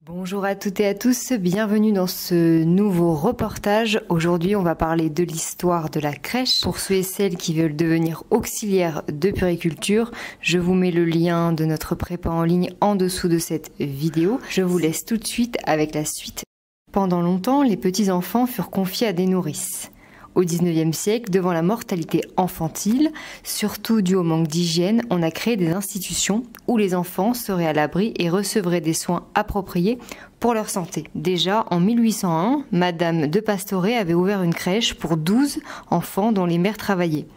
Bonjour à toutes et à tous, bienvenue dans ce nouveau reportage. Aujourd'hui, on va parler de l'histoire de la crèche. Pour ceux et celles qui veulent devenir auxiliaires de puériculture, je vous mets le lien de notre prépa en ligne en dessous de cette vidéo. Je vous laisse tout de suite avec la suite. Pendant longtemps, les petits-enfants furent confiés à des nourrices. Au XIXe siècle, devant la mortalité infantile, surtout due au manque d'hygiène, on a créé des institutions où les enfants seraient à l'abri et recevraient des soins appropriés pour leur santé. Déjà, en 1801, Madame de Pastoret avait ouvert une crèche pour 12 enfants dont les mères travaillaient.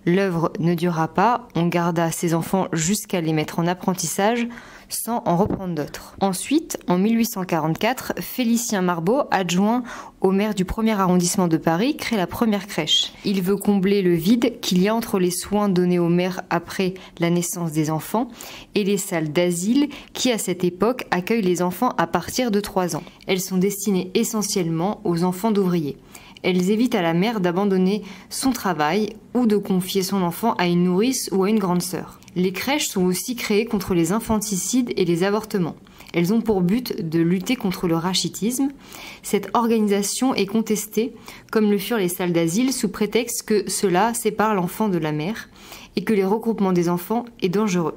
L'œuvre ne dura pas, on garda ces enfants jusqu'à les mettre en apprentissage sans en reprendre d'autres. Ensuite, en 1844, Félicien Marbeau, adjoint au maire du 1er arrondissement de Paris, crée la première crèche. Il veut combler le vide qu'il y a entre les soins donnés aux mères après la naissance des enfants et les salles d'asile qui, à cette époque, accueillent les enfants à partir de 3 ans. Elles sont destinées essentiellement aux enfants d'ouvriers. Elles évitent à la mère d'abandonner son travail ou de confier son enfant à une nourrice ou à une grande sœur. Les crèches sont aussi créées contre les infanticides et les avortements. Elles ont pour but de lutter contre le rachitisme. Cette organisation est contestée, comme le furent les salles d'asile, sous prétexte que cela sépare l'enfant de la mère et que les regroupements des enfants est dangereux.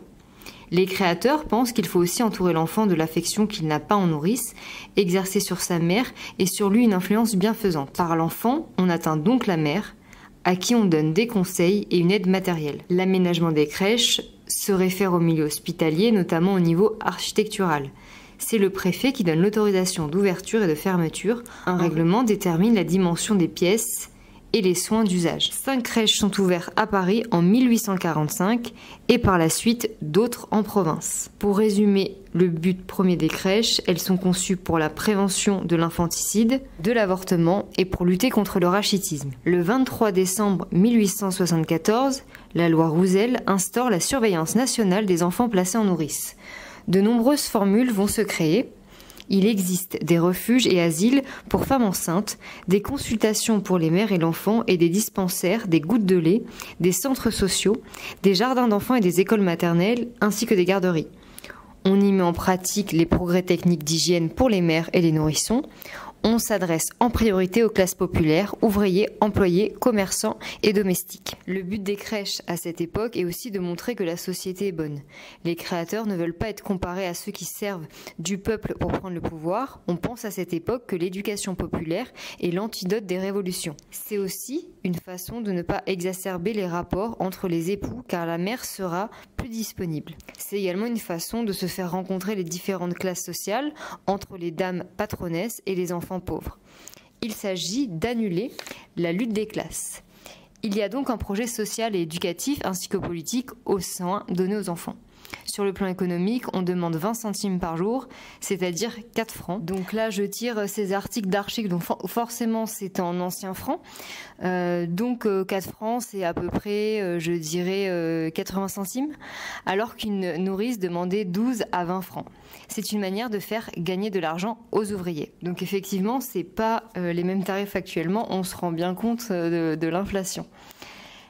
Les créateurs pensent qu'il faut aussi entourer l'enfant de l'affection qu'il n'a pas en nourrice, exercer sur sa mère et sur lui une influence bienfaisante. Par l'enfant, on atteint donc la mère, à qui on donne des conseils et une aide matérielle. L'aménagement des crèches se réfère au milieu hospitalier, notamment au niveau architectural. C'est le préfet qui donne l'autorisation d'ouverture et de fermeture. Un règlement détermine la dimension des pièces et les soins d'usage. 5 crèches sont ouvertes à Paris en 1845 et par la suite d'autres en province. Pour résumer le but premier des crèches, elles sont conçues pour la prévention de l'infanticide, de l'avortement et pour lutter contre le rachitisme. Le 23 décembre 1874, la loi Roussel instaure la surveillance nationale des enfants placés en nourrice. De nombreuses formules vont se créer. Il existe des refuges et asiles pour femmes enceintes, des consultations pour les mères et l'enfant et des dispensaires, des gouttes de lait, des centres sociaux, des jardins d'enfants et des écoles maternelles, ainsi que des garderies. On y met en pratique les progrès techniques d'hygiène pour les mères et les nourrissons. On s'adresse en priorité aux classes populaires, ouvriers, employés, commerçants et domestiques. Le but des crèches à cette époque est aussi de montrer que la société est bonne. Les créateurs ne veulent pas être comparés à ceux qui servent du peuple pour prendre le pouvoir. On pense à cette époque que l'éducation populaire est l'antidote des révolutions. C'est aussi une façon de ne pas exacerber les rapports entre les époux car la mère sera plus disponible. C'est également une façon de se faire rencontrer les différentes classes sociales entre les dames patronesses et les enfants pauvres. Il s'agit d'annuler la lutte des classes. Il y a donc un projet social et éducatif ainsi que politique au sein donné aux enfants. Sur le plan économique, on demande 20 centimes par jour, c'est-à-dire 4 francs. Donc là, je tire ces articles d'archives, donc forcément c'est en anciens francs. Donc 4 francs, c'est à peu près, je dirais, 80 centimes, alors qu'une nourrice demandait 12 à 20 francs. C'est une manière de faire gagner de l'argent aux ouvriers. Donc effectivement, c'est pas les mêmes tarifs actuellement, on se rend bien compte de l'inflation.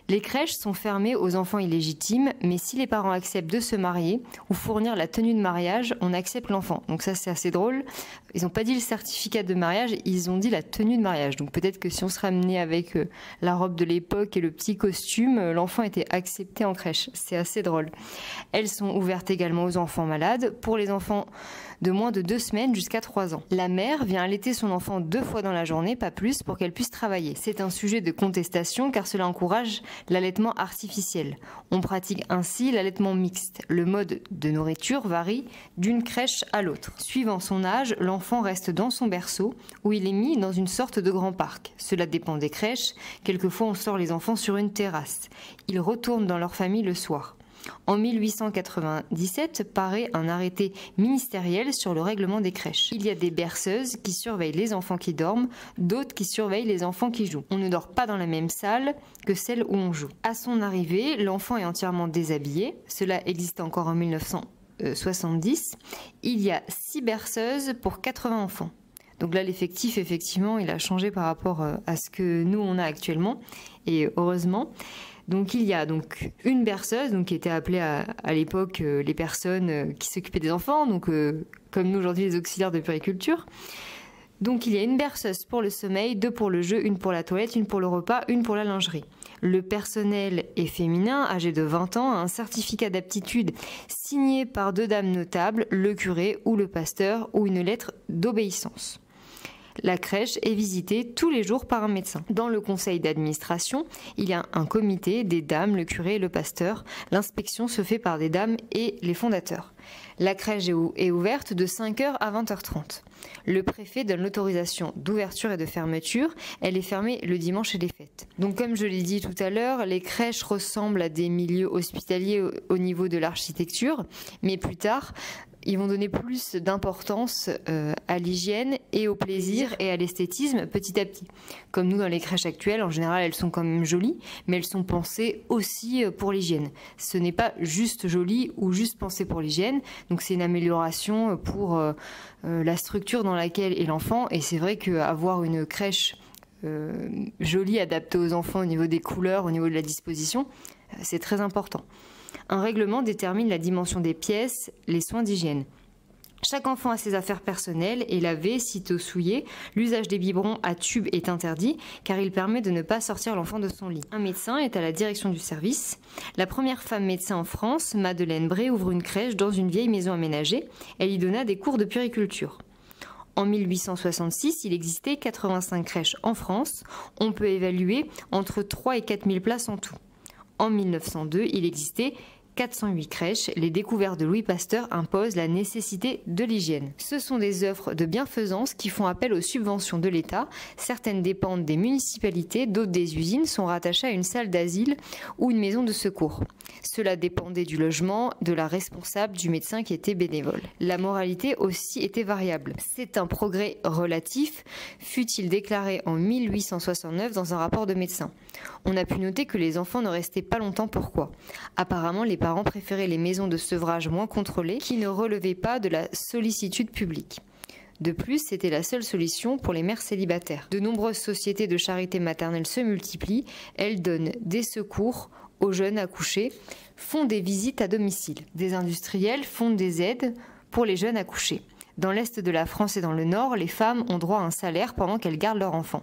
Les crèches sont fermées aux enfants illégitimes, mais si les parents acceptent de se marier ou fournir la tenue de mariage, on accepte l'enfant. Donc ça, c'est assez drôle. Ils n'ont pas dit le certificat de mariage, ils ont dit la tenue de mariage. Donc peut-être que si on serait amené avec la robe de l'époque et le petit costume, l'enfant était accepté en crèche. C'est assez drôle. Elles sont ouvertes également aux enfants malades, pour les enfants de moins de 2 semaines jusqu'à 3 ans. La mère vient allaiter son enfant 2 fois dans la journée, pas plus, pour qu'elle puisse travailler. C'est un sujet de contestation car cela encourage l'allaitement artificiel. On pratique ainsi l'allaitement mixte. Le mode de nourriture varie d'une crèche à l'autre. Suivant son âge, l'enfant reste dans son berceau où il est mis dans une sorte de grand parc. Cela dépend des crèches. Quelquefois, on sort les enfants sur une terrasse. Ils retournent dans leur famille le soir. En 1897 paraît un arrêté ministériel sur le règlement des crèches. Il y a des berceuses qui surveillent les enfants qui dorment, d'autres qui surveillent les enfants qui jouent. On ne dort pas dans la même salle que celle où on joue. À son arrivée, l'enfant est entièrement déshabillé. Cela existe encore en 1970. Il y a 6 berceuses pour 80 enfants. Donc là, l'effectif, effectivement, il a changé par rapport à ce que nous, on a actuellement, et heureusement. Donc il y a donc une berceuse, donc qui était appelée à l'époque les personnes qui s'occupaient des enfants, donc comme nous aujourd'hui les auxiliaires de puériculture. Donc il y a une berceuse pour le sommeil, 2 pour le jeu, 1 pour la toilette, 1 pour le repas, 1 pour la lingerie. Le personnel est féminin, âgé de 20 ans, a un certificat d'aptitude signé par 2 dames notables, le curé ou le pasteur, ou une lettre d'obéissance. La crèche est visitée tous les jours par un médecin. Dans le conseil d'administration, il y a un comité des dames, le curé et le pasteur. L'inspection se fait par des dames et les fondateurs. La crèche est ouverte de 5h à 20h30. Le préfet donne l'autorisation d'ouverture et de fermeture. Elle est fermée le dimanche et les fêtes. Donc comme je l'ai dit tout à l'heure, les crèches ressemblent à des milieux hospitaliers au niveau de l'architecture, mais plus tard, ils vont donner plus d'importance à l'hygiène et au plaisir et à l'esthétisme petit à petit. Comme nous dans les crèches actuelles, en général elles sont quand même jolies, mais elles sont pensées aussi pour l'hygiène. Ce n'est pas juste joli ou juste pensé pour l'hygiène, donc c'est une amélioration pour la structure dans laquelle est l'enfant, et c'est vrai qu'avoir une crèche jolie, adaptée aux enfants au niveau des couleurs, au niveau de la disposition, c'est très important. Un règlement détermine la dimension des pièces, les soins d'hygiène. Chaque enfant a ses affaires personnelles et lavé, sitôt souillé. L'usage des biberons à tube est interdit car il permet de ne pas sortir l'enfant de son lit. Un médecin est à la direction du service. La première femme médecin en France, Madeleine Bré, ouvre une crèche dans une vieille maison aménagée. Elle y donna des cours de puériculture. En 1866, il existait 85 crèches en France. On peut évaluer entre 3 et 4 000 places en tout. En 1902, il existait 408 crèches. Les découvertes de Louis Pasteur imposent la nécessité de l'hygiène. Ce sont des œuvres de bienfaisance qui font appel aux subventions de l'État. Certaines dépendent des municipalités, d'autres des usines, sont rattachées à une salle d'asile ou une maison de secours. Cela dépendait du logement, de la responsable, du médecin qui était bénévole. La moralité aussi était variable. C'est un progrès relatif, fut-il déclaré en 1869 dans un rapport de médecin. On a pu noter que les enfants ne restaient pas longtemps. Pourquoi ? Apparemment, les parents préféraient les maisons de sevrage moins contrôlées qui ne relevaient pas de la sollicitude publique. De plus, c'était la seule solution pour les mères célibataires. De nombreuses sociétés de charité maternelle se multiplient. Elles donnent des secours aux jeunes accouchés, font des visites à domicile. Des industriels font des aides pour les jeunes accouchés. Dans l'est de la France et dans le nord, les femmes ont droit à un salaire pendant qu'elles gardent leur enfant.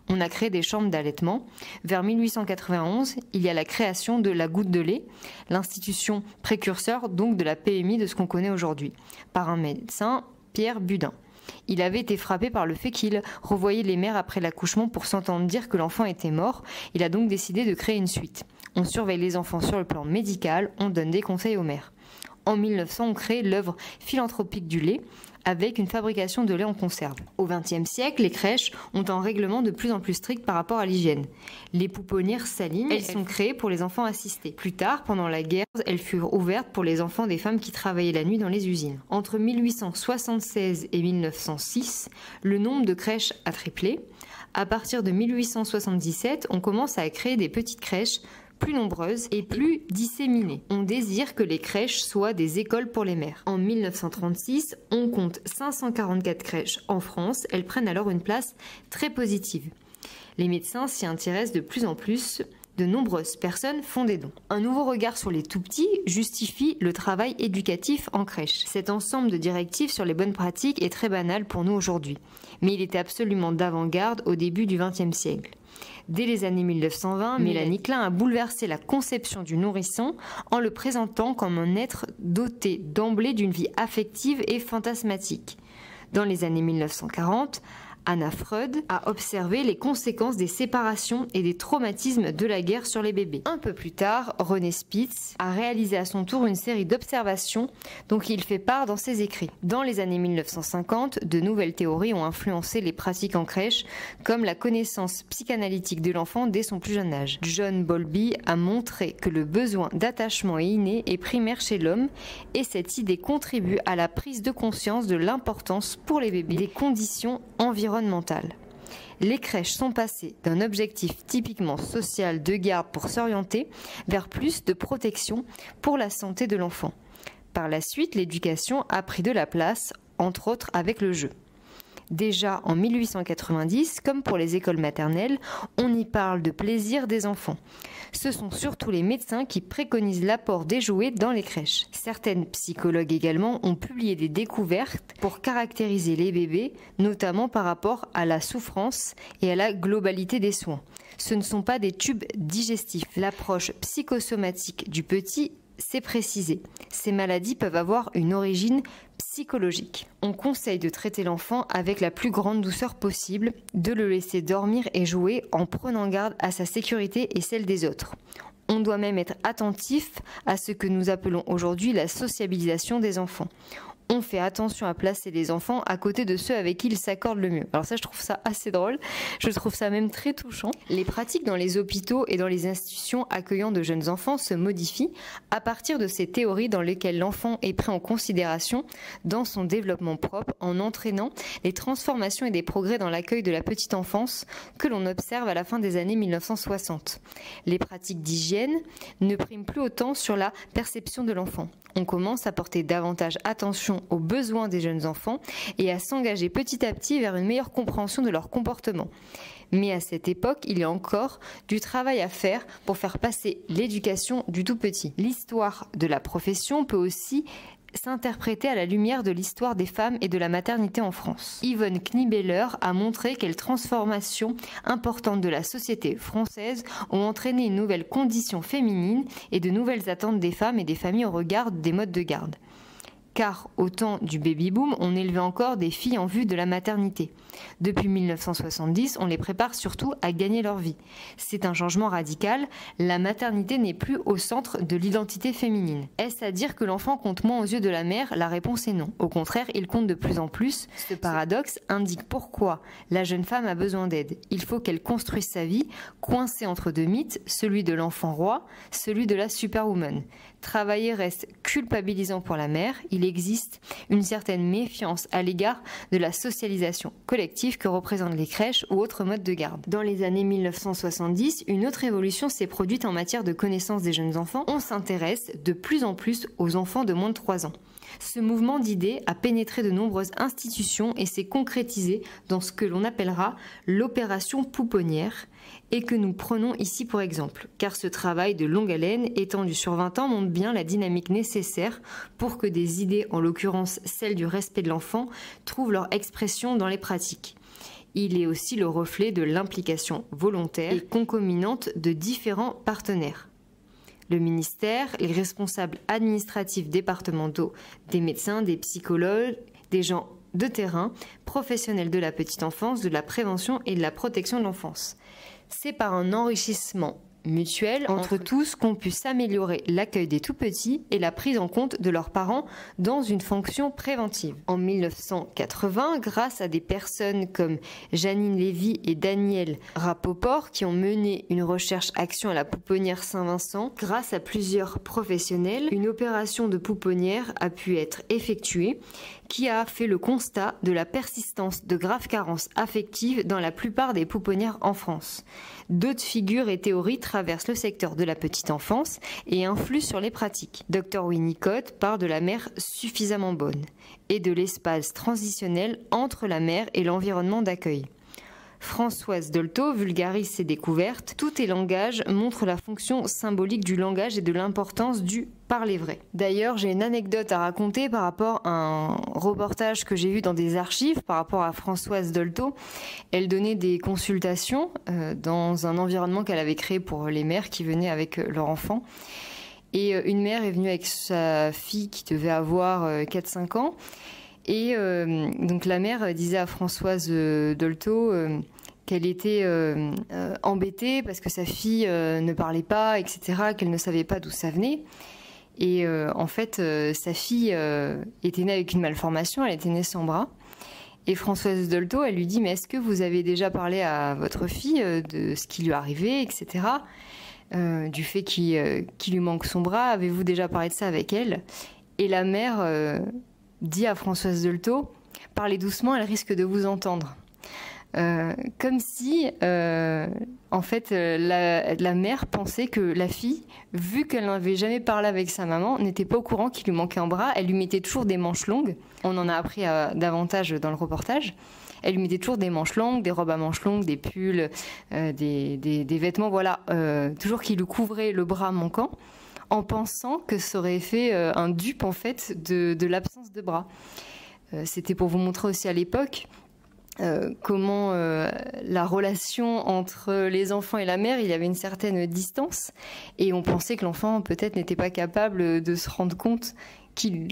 On a créé des chambres d'allaitement. Vers 1891, il y a la création de la goutte de lait, l'institution précurseur donc de la PMI de ce qu'on connaît aujourd'hui, par un médecin, Pierre Budin. Il avait été frappé par le fait qu'il revoyait les mères après l'accouchement pour s'entendre dire que l'enfant était mort. Il a donc décidé de créer une suite. On surveille les enfants sur le plan médical, on donne des conseils aux mères. En 1900, on crée l'œuvre philanthropique du lait avec une fabrication de lait en conserve. Au XXe siècle, les crèches ont un règlement de plus en plus strict par rapport à l'hygiène. Les pouponnières salines, elles sont créées pour les enfants assistés. Plus tard, pendant la guerre, elles furent ouvertes pour les enfants des femmes qui travaillaient la nuit dans les usines. Entre 1876 et 1906, le nombre de crèches a triplé. À partir de 1877, on commence à créer des petites crèches plus nombreuses et plus disséminées. On désire que les crèches soient des écoles pour les mères. En 1936, on compte 544 crèches en France. Elles prennent alors une place très positive. Les médecins s'y intéressent de plus en plus. De nombreuses personnes font des dons. Un nouveau regard sur les tout-petits justifie le travail éducatif en crèche. Cet ensemble de directives sur les bonnes pratiques est très banal pour nous aujourd'hui. Mais il était absolument d'avant-garde au début du XXe siècle. Dès les années 1920, Mélanie Klein a bouleversé la conception du nourrisson en le présentant comme un être doté d'emblée d'une vie affective et fantasmatique. Dans les années 1940, Anna Freud a observé les conséquences des séparations et des traumatismes de la guerre sur les bébés. Un peu plus tard, René Spitz a réalisé à son tour une série d'observations dont il fait part dans ses écrits. Dans les années 1950, de nouvelles théories ont influencé les pratiques en crèche, comme la connaissance psychanalytique de l'enfant dès son plus jeune âge. John Bowlby a montré que le besoin d'attachement est inné et primaire chez l'homme, et cette idée contribue à la prise de conscience de l'importance pour les bébés des conditions environnementales. Les crèches sont passées d'un objectif typiquement social de garde pour s'orienter vers plus de protection pour la santé de l'enfant. Par la suite, l'éducation a pris de la place, entre autres avec le jeu. Déjà en 1890, comme pour les écoles maternelles, on y parle de plaisir des enfants. Ce sont surtout les médecins qui préconisent l'apport des jouets dans les crèches. Certaines psychologues également ont publié des découvertes pour caractériser les bébés, notamment par rapport à la souffrance et à la globalité des soins. Ce ne sont pas des tubes digestifs. L'approche psychosomatique du petit, c'est précisé. Ces maladies peuvent avoir une origine psychologique. On conseille de traiter l'enfant avec la plus grande douceur possible, de le laisser dormir et jouer en prenant garde à sa sécurité et celle des autres. On doit même être attentif à ce que nous appelons aujourd'hui la sociabilisation des enfants. On fait attention à placer les enfants à côté de ceux avec qui ils s'accordent le mieux. Alors ça, je trouve ça assez drôle. Je trouve ça même très touchant. Les pratiques dans les hôpitaux et dans les institutions accueillant de jeunes enfants se modifient à partir de ces théories dans lesquelles l'enfant est pris en considération dans son développement propre en entraînant les transformations et des progrès dans l'accueil de la petite enfance que l'on observe à la fin des années 1960. Les pratiques d'hygiène ne priment plus autant sur la perception de l'enfant. On commence à porter davantage attention aux besoins des jeunes enfants et à s'engager petit à petit vers une meilleure compréhension de leur comportement. Mais à cette époque, il y a encore du travail à faire pour faire passer l'éducation du tout petit. L'histoire de la profession peut aussi s'interpréter à la lumière de l'histoire des femmes et de la maternité en France. Yvonne Kniebeller a montré quelles transformations importantes de la société française ont entraîné une nouvelle condition féminine et de nouvelles attentes des femmes et des familles au regard des modes de garde. Car au temps du baby-boom, on élevait encore des filles en vue de la maternité. Depuis 1970, on les prépare surtout à gagner leur vie. C'est un changement radical, la maternité n'est plus au centre de l'identité féminine. Est-ce à dire que l'enfant compte moins aux yeux de la mère? La réponse est non. Au contraire, il compte de plus en plus. Ce paradoxe indique pourquoi la jeune femme a besoin d'aide. Il faut qu'elle construise sa vie, coincée entre deux mythes, celui de l'enfant roi, celui de la superwoman. Travailler reste culpabilisant pour la mère, il existe une certaine méfiance à l'égard de la socialisation collective que représentent les crèches ou autres modes de garde. Dans les années 1970, une autre évolution s'est produite en matière de connaissance des jeunes enfants. On s'intéresse de plus en plus aux enfants de moins de 3 ans. Ce mouvement d'idées a pénétré de nombreuses institutions et s'est concrétisé dans ce que l'on appellera l'opération pouponnière et que nous prenons ici pour exemple. Car ce travail de longue haleine, étendu sur 20 ans, montre bien la dynamique nécessaire pour que des idées, en l'occurrence celle du respect de l'enfant, trouvent leur expression dans les pratiques. Il est aussi le reflet de l'implication volontaire et concomitante de différents partenaires. Le ministère, les responsables administratifs départementaux, des médecins, des psychologues, des gens de terrain, professionnels de la petite enfance, de la prévention et de la protection de l'enfance. C'est par un enrichissement mutuel entre tous qu'on puisse améliorer l'accueil des tout-petits et la prise en compte de leurs parents dans une fonction préventive. En 1980, grâce à des personnes comme Janine Lévy et Daniel Rapoport qui ont mené une recherche-action à la pouponnière Saint-Vincent, grâce à plusieurs professionnels, une opération de pouponnière a pu être effectuée qui a fait le constat de la persistance de graves carences affectives dans la plupart des pouponnières en France. D'autres figures et théories traversent le secteur de la petite enfance et influent sur les pratiques. Dr Winnicott parle de la mère suffisamment bonne et de l'espace transitionnel entre la mère et l'environnement d'accueil. Françoise Dolto vulgarise ses découvertes. Tout est langage montre la fonction symbolique du langage et de l'importance du parler vrai. D'ailleurs, j'ai une anecdote à raconter par rapport à un reportage que j'ai vu dans des archives par rapport à Françoise Dolto. Elle donnait des consultations dans un environnement qu'elle avait créé pour les mères qui venaient avec leur enfant. Et une mère est venue avec sa fille qui devait avoir 4-5 ans. Et donc la mère disait à Françoise Dolto qu'elle était embêtée parce que sa fille ne parlait pas, etc., qu'elle ne savait pas d'où ça venait. Et en fait, sa fille était née avec une malformation, elle était née sans bras. Et Françoise Dolto, elle lui dit « Mais est-ce que vous avez déjà parlé à votre fille de ce qui lui arrivait, etc. Du fait qu'il lui manque son bras, avez-vous déjà parlé de ça avec elle ?» Et la mère dit à Françoise Dolto « Parlez doucement, elle risque de vous entendre. » Comme si, en fait, la mère pensait que la fille, vu qu'elle n'avait jamais parlé avec sa maman, n'était pas au courant qu'il lui manquait un bras. Elle lui mettait toujours des manches longues. On en a appris davantage dans le reportage. Elle lui mettait toujours des manches longues, des robes à manches longues, des pulls, des vêtements, voilà, toujours qui lui couvraient le bras manquant, en pensant que ça aurait fait un dupe, en fait, de l'absence de bras. C'était pour vous montrer aussi à l'époque comment la relation entre les enfants et la mère, il y avait une certaine distance, et on pensait que l'enfant peut-être n'était pas capable de se rendre compte qu'il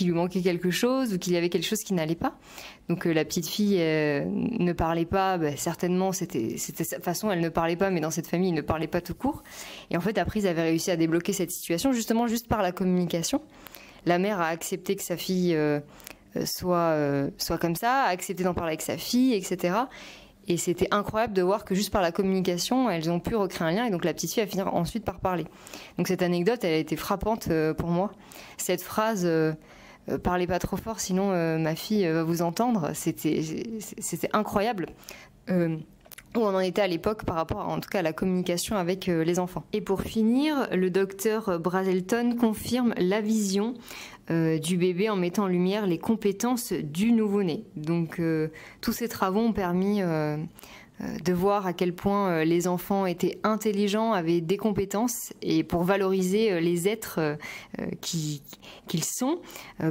lui manquait quelque chose ou qu'il y avait quelque chose qui n'allait pas. Donc la petite fille ne parlait pas, certainement c'était sa façon, elle ne parlait pas, mais dans cette famille, ils ne parlaient pas tout court. Et en fait, après, ils avaient réussi à débloquer cette situation justement juste par la communication. La mère a accepté que sa fille soit comme ça, a accepté d'en parler avec sa fille, etc. Et c'était incroyable de voir que juste par la communication, elles ont pu recréer un lien, et donc la petite fille va finir ensuite par parler. Donc cette anecdote, elle a été frappante pour moi. Cette phrase parlez pas trop fort, sinon ma fille va vous entendre, c'était incroyable. Où on en était à l'époque par rapport en tout cas à la communication avec les enfants. Et pour finir, le docteur Brazelton confirme la vision du bébé en mettant en lumière les compétences du nouveau-né. Donc tous ces travaux ont permis de voir à quel point les enfants étaient intelligents, avaient des compétences, et pour valoriser les êtres qu'ils sont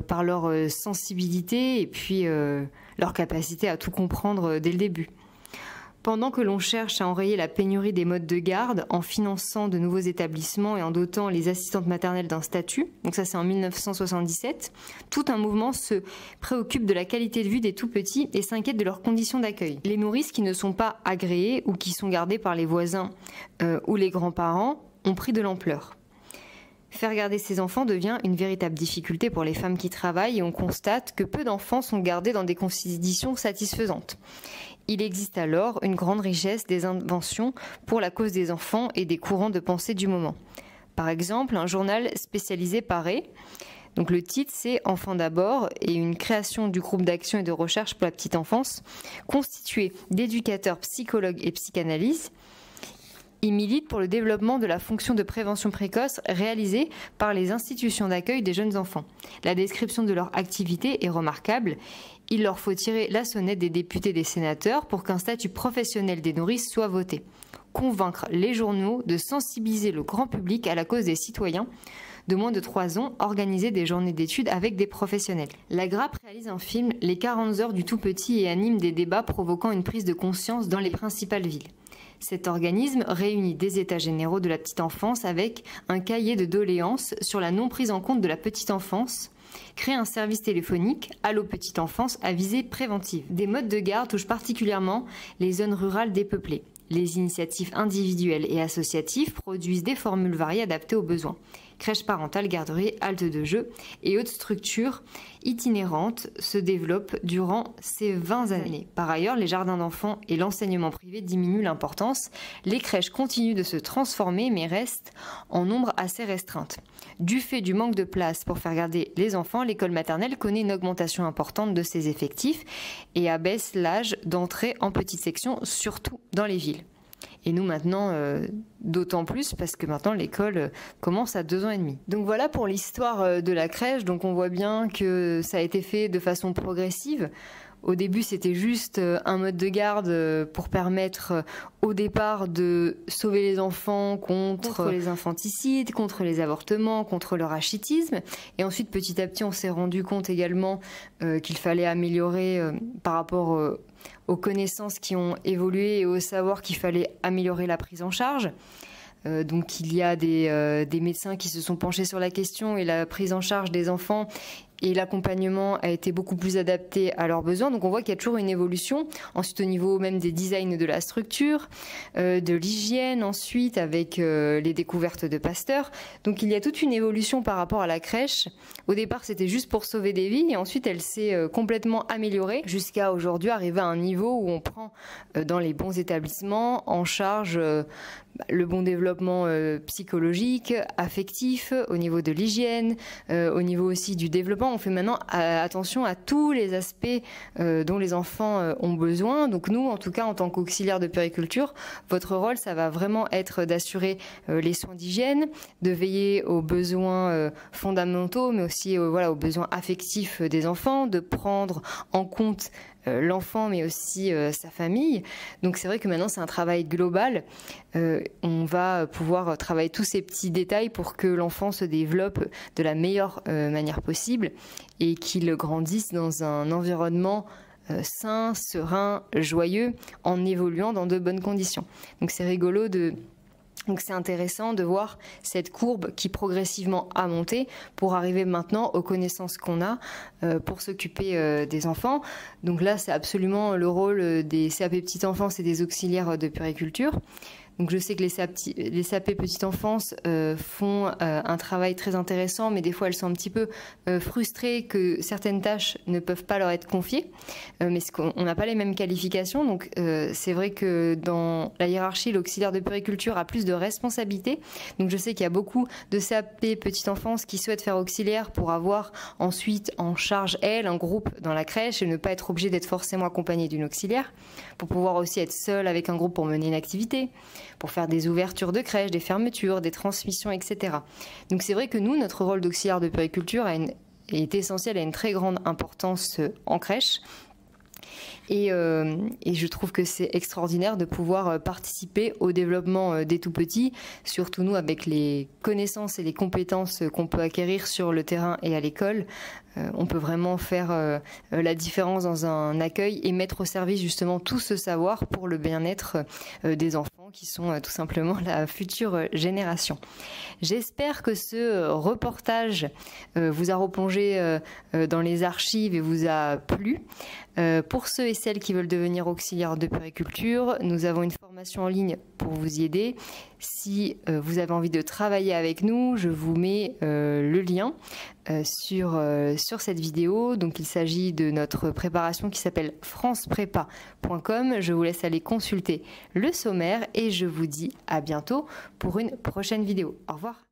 par leur sensibilité et puis leur capacité à tout comprendre dès le début. Pendant que l'on cherche à enrayer la pénurie des modes de garde en finançant de nouveaux établissements et en dotant les assistantes maternelles d'un statut, donc ça c'est en 1977, tout un mouvement se préoccupe de la qualité de vie des tout-petits et s'inquiète de leurs conditions d'accueil. Les nourrices qui ne sont pas agréées ou qui sont gardées par les voisins ou les grands-parents ont pris de l'ampleur. Faire garder ces enfants devient une véritable difficulté pour les femmes qui travaillent, et on constate que peu d'enfants sont gardés dans des conditions satisfaisantes. Il existe alors une grande richesse des inventions pour la cause des enfants et des courants de pensée du moment. Par exemple, un journal spécialisé paraît. Donc le titre, c'est Enfants d'abord, et une création du groupe d'action et de recherche pour la petite enfance, constitué d'éducateurs, psychologues et psychanalystes. Il milite pour le développement de la fonction de prévention précoce réalisée par les institutions d'accueil des jeunes enfants. La description de leur activité est remarquable. Il leur faut tirer la sonnette des députés et des sénateurs pour qu'un statut professionnel des nourrices soit voté. Convaincre les journaux de sensibiliser le grand public à la cause des citoyens de moins de 3 ans, organiser des journées d'études avec des professionnels. La Grappe réalise un film, Les 40 heures du tout petit, et anime des débats provoquant une prise de conscience dans les principales villes. Cet organisme réunit des états généraux de la petite enfance avec un cahier de doléances sur la non prise en compte de la petite enfance, crée un service téléphonique Allo Petite Enfance à visée préventive. Des modes de garde touchent particulièrement les zones rurales dépeuplées. Les initiatives individuelles et associatives produisent des formules variées adaptées aux besoins. Crèches parentales, garderies, haltes de jeux et autres structures itinérantes se développent durant ces 20 années. Par ailleurs, les jardins d'enfants et l'enseignement privé diminuent l'importance. Les crèches continuent de se transformer mais restent en nombre assez restreinte. Du fait du manque de place pour faire garder les enfants, l'école maternelle connaît une augmentation importante de ses effectifs et abaisse l'âge d'entrée en petite section, surtout dans les villes. Et nous maintenant, d'autant plus parce que maintenant l'école commence à 2 ans et demi. Donc voilà pour l'histoire de la crèche. Donc on voit bien que ça a été fait de façon progressive. Au début, c'était juste un mode de garde pour permettre au départ de sauver les enfants contre les infanticides, contre les avortements, contre le rachitisme. Et ensuite, petit à petit, on s'est rendu compte également qu'il fallait améliorer par rapport aux connaissances qui ont évolué et au savoir qu'il fallait améliorer la prise en charge. Donc il y a des médecins qui se sont penchés sur la question, et la prise en charge des enfants et l'accompagnement a été beaucoup plus adapté à leurs besoins. Donc on voit qu'il y a toujours une évolution. Ensuite, au niveau même des designs de la structure, de l'hygiène, ensuite avec les découvertes de Pasteur. Donc il y a toute une évolution par rapport à la crèche. Au départ, c'était juste pour sauver des vies, et ensuite elle s'est complètement améliorée jusqu'à aujourd'hui arriver à un niveau où on prend dans les bons établissements en charge le bon développement psychologique, affectif, au niveau de l'hygiène, au niveau aussi du développement. développement, on fait maintenant attention à tous les aspects dont les enfants ont besoin. Donc nous, en tout cas, en tant qu'auxiliaire de puériculture, votre rôle, ça va vraiment être d'assurer les soins d'hygiène, de veiller aux besoins fondamentaux, mais aussi aux besoins affectifs des enfants, de prendre en compte l'enfant, mais aussi sa famille. Donc c'est vrai que maintenant, c'est un travail global. On va pouvoir travailler tous ces petits détails pour que l'enfant se développe de la meilleure manière possible et qu'il grandisse dans un environnement sain, serein, joyeux, en évoluant dans de bonnes conditions. Donc c'est rigolo Donc c'est intéressant de voir cette courbe qui progressivement a monté pour arriver maintenant aux connaissances qu'on a pour s'occuper des enfants. Donc là, c'est absolument le rôle des CAP petite enfance et des auxiliaires de puériculture. Donc je sais que les CAP petite enfance font un travail très intéressant, mais des fois elles sont un petit peu frustrées que certaines tâches ne peuvent pas leur être confiées, mais on n'a pas les mêmes qualifications. Donc c'est vrai que dans la hiérarchie, l'auxiliaire de puériculture a plus de responsabilités. Donc je sais qu'il y a beaucoup de CAP petite enfance qui souhaitent faire auxiliaire pour avoir ensuite en charge, un groupe dans la crèche et ne pas être obligé d'être forcément accompagné d'une auxiliaire, pour pouvoir aussi être seul avec un groupe pour mener une activité, pour faire des ouvertures de crèche, des fermetures, des transmissions, etc. Donc c'est vrai que nous, notre rôle d'auxiliaire de puériculture est essentiel, a une très grande importance en crèche. Et je trouve que c'est extraordinaire de pouvoir participer au développement des tout-petits, surtout nous avec les connaissances et les compétences qu'on peut acquérir sur le terrain et à l'école. On peut vraiment faire la différence dans un accueil et mettre au service justement tout ce savoir pour le bien-être des enfants qui sont tout simplement la future génération. J'espère que ce reportage vous a replongé dans les archives et vous a plu. Pour ceux et celles qui veulent devenir auxiliaires de puériculture, nous avons une formation en ligne pour vous y aider. Si vous avez envie de travailler avec nous, je vous mets le lien sur cette vidéo. Donc il s'agit de notre préparation qui s'appelle franceprepa.com. Je vous laisse aller consulter le sommaire et je vous dis à bientôt pour une prochaine vidéo. Au revoir.